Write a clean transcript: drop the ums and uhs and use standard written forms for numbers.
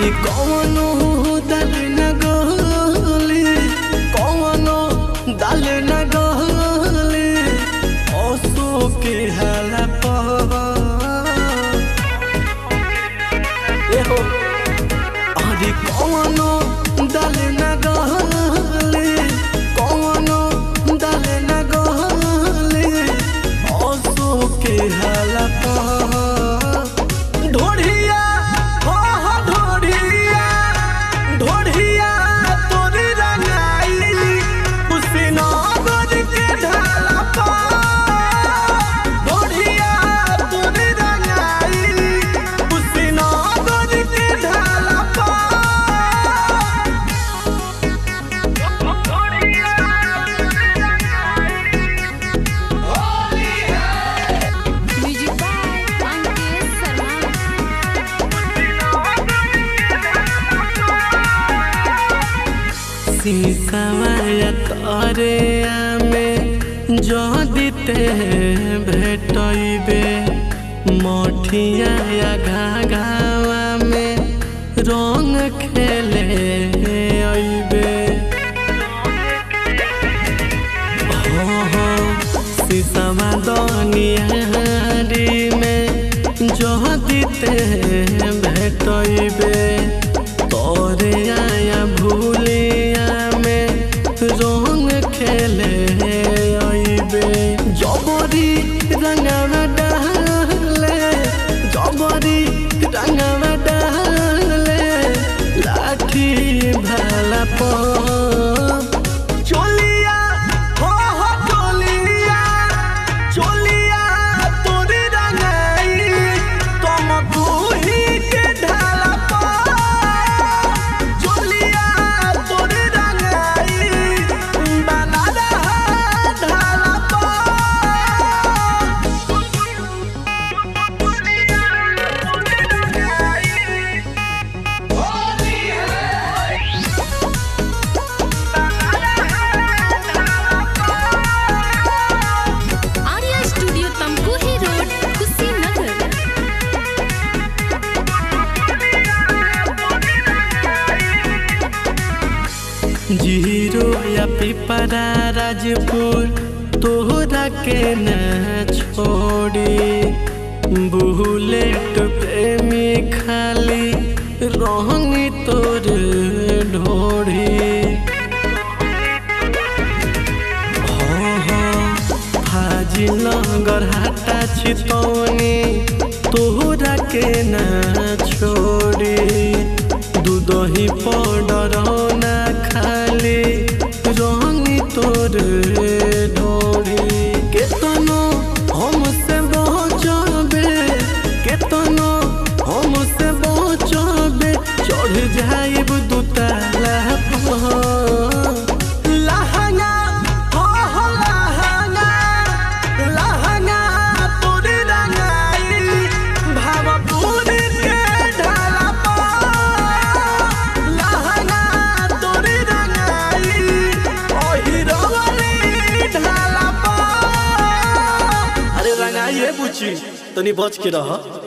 अरे कौनो दल न गले कौनो दल न गले ओसो के हाला अरे कौनो दल न गले कौनो दल न गले ओसो के हाला सीसाया तारे में जो दीते भेटइबे मठिया या घाघावा में रंग खेले अइबे सीसावा दनियारी में जो दीते भेटइबे तोरे आया भूली रंग खेले अइबे जबरी रंगवा डाले जबरी रंगवा डाले लाठी भाला चोलिया हो चोलिया चोलिया तोरी रंगाई तुम तूही के ढाला चोलिया तोरी रंगाई जीरो या पिपरा राजपुर तोहरा के न छोड़ी बुलेट प्रेमी खाली रंग तोर ढोड़ी फाजिल गरहाटा छितौनी तोहरा के न छोड़ी दूधही पाउडर ना खाली रंग तोर ढोड़ी केतनो हमसे बचबे केतनो हमसे बचबे चढ़ जाइब दुताला लहंगा हो लहंगा लहंगा तोर रंगाई भावपुर के ढाला तनी बच के रह।